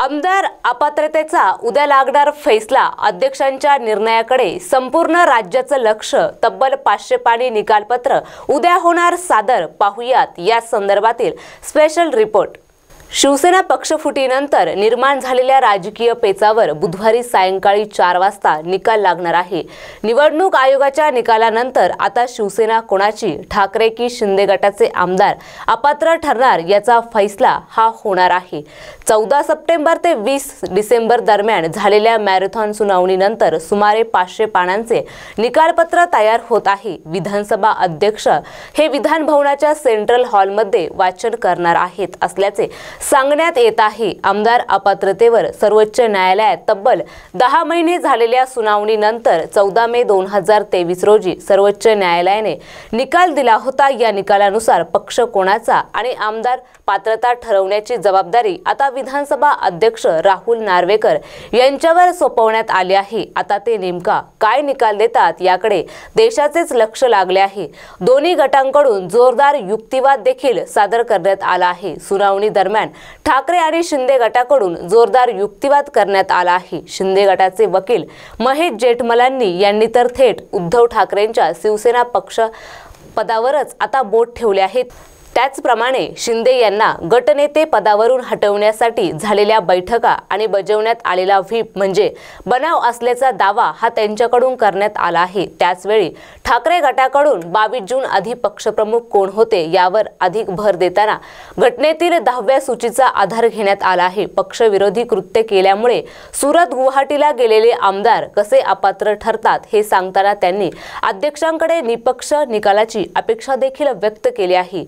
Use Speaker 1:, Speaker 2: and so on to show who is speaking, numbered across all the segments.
Speaker 1: आमदार अपात्रतेचा उद्या लागणार फैसला अध्यक्षांच्या निर्णयाकडे संपूर्ण राज्याचं लक्ष। तब्बल 500 पानी निकालपत्र उद्या होणार सादर। पाहुयात या संदर्भातील स्पेशल रिपोर्ट। शिवसेना पक्षफुटीनंतर निर्माण झालेल्या राजकीय पेचावर बुधवारी सायंकाळी 4 वाजता निकाल लागणार आहे। निवडणूक आयोगाच्या निकालानंतर आता शिवसेना कोणाची, ठाकरे की शिंदे गटाचे आमदार अपात्र ठरणार याचा फैसला हा होणार आहे। 14 सप्टेंबर ते 20 डिसेंबर दरम्यान झालेल्या मॅरेथॉन सुनावणीनंतर सुमारे 500 पानांचे निकालपत्र तयार होत आहे। विधानसभा अध्यक्ष हे विधान भवनाच्या सेंट्रल हॉलमध्ये वाचन करणार आहेत असल्याचे सांगण्यात येत आहे। आमदार अपात्रतेवर सर्वोच्च न्यायालयात तब्बल 10 महिने झालेल्या सुनावणीनंतर 14 मे 2023 रोजी सर्वोच्च न्यायालयाने निकाल दिला होता। या निकालानुसार पक्ष कोणाचा आणि आमदार पात्रता ठरवण्याची जबाबदारी आता विधानसभा अध्यक्ष राहुल नार्वेकर यांच्यावर सोपवण्यात आली आहे। आता ते नेमका काय निकाल देतात याकडे देशाचेच लक्ष लागले आहे। दोन्ही गटांकडून जोरदार युक्तिवाद देखील सादर करण्यात आला आहे। सुनावणी दरम्यान ठाकरे आणि शिंदे गटाकडून जोरदार युक्तिवाद करण्यात आला आहे। शिंदे गटाचे वकील महेश जेठमलानी यांनी तर थेट उद्धव ठाकरेंच्या शिवसेना पक्ष पदावरच आता बोट ठेवले आहे। त्याचप्रमाणे शिंदे यांना गटनेते पदावरून हटवण्यासाठी झालेल्या बैठका आणि बजावण्यात आलेला व्हीप म्हणजे बनाव असल्याचा दावा हा त्यांच्याकडून करण्यात आला आहे। त्याचवेळी ठाकरे गटाकडून 22 जून आधी पक्षप्रमुख कोण होते यावर अधिक भर देताना घटनेतील 10व्या सूचीचा आधार घेण्यात आला आहे। पक्षविरोधी कृत्य केल्यामुळे सुरत गुवाहाटीला गेलेले आमदार कसे अपात्र ठरतात हे सांगताना त्यांनी अध्यक्षांकडे निपक्ष निकालाची अपेक्षा देखील व्यक्त केली आहे।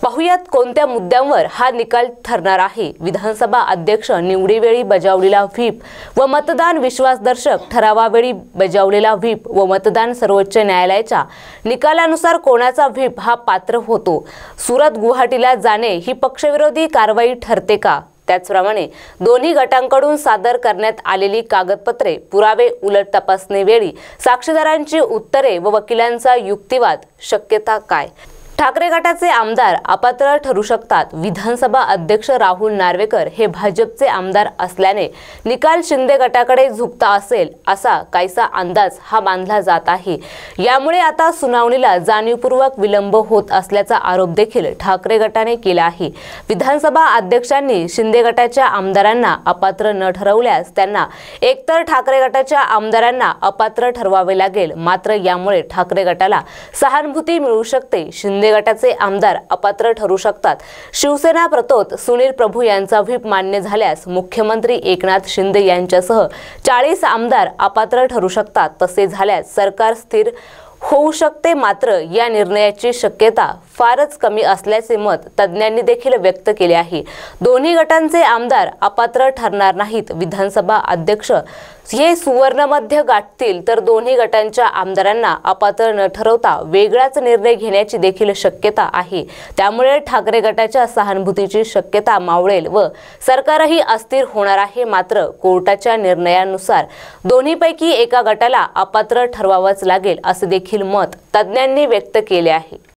Speaker 1: पाहुयात कोणत्या मुद्द्यांवर हा निकाल ठरणार आहे। विधानसभा अध्यक्ष निवडीवेळी बजावलेला व्हीप व मतदान विश्वासदर्शक ठरावावेळी बजावलेला व्हीप व मतदान सर्वोच्च न्यायालयाच्या निकालानुसार कोणाचा व्हीप हा पात्र होतो। सुरत गुवाहाटीला जाणे ही पक्षविरोधी कारवाई ठरते का? त्याचप्रमाणे दोन्ही गटांकडून सादर करण्यात आलेली कागदपत्रे, पुरावे, उलट तपासणीवेळी साक्षीदारांची उत्तरे व वकिलांचा युक्तिवाद शक्यता काय? ठाकरे गटाचे आमदार अपात्र ठरू शकतात। विधानसभा अध्यक्ष राहुल नार्वेकर हे भाजपचे आमदार असल्याने निकाल शिंदे गटाकडे झुकता असेल असा काहीसा अंदाज हा बांधला जात आहे। यामुळे आता सुनावणीला जाणीवपूर्वक विलंब होत असल्याचा आरोप देखील ठाकरे गटाने केला आहे। विधानसभा अध्यक्षांनी शिंदे गटाच्या आमदारांना अपात्र न ठरवल्यास त्यांना एकतर ठाकरे गटाच्या आमदारांना अपात्र ठरवावे लागेल। मात्र यामुळे ठाकरे गटाला सहानुभूती मिळू शकते। शिंदे गटाचे आमदार अपात्र ठरू शकतात। शिवसेना प्रतोद सुनील प्रभू यांचा व्हीप मान्य झाल्यास मुख्यमंत्री एकनाथ शिंदे यांच्यासह 40 आमदार अपात्र ठरू शकतात। तसे झाल्यास सरकार स्थिर होऊ शकते। मात्र या निर्णयाची शक्यता फारच कमी असल्याचे मत तज्ञांनी देखील व्यक्त केले आहे। दोन्ही गटांचे आमदार अपात्र ठरणार नाहीत। विधानसभा अध्यक्ष हे सुवर्ण मध्य गाठतील तर दोन्ही गटांच्या आमदारांना अपात्र न ठरवता वेगळाच निर्णय घेण्याची देखील शक्यता आहे। त्यामुळे ठाकरे गटाच्या सहानुभूतीची शक्यता मावळेल व सरकारही अस्थिर होणार आहे। मात्र कोर्टाच्या निर्णयानुसार दोन्हीपैकी एका गटाला अपात्र ठरवावंच लागेल असे देखील मत तज्ञांनी व्यक्त केले आहे।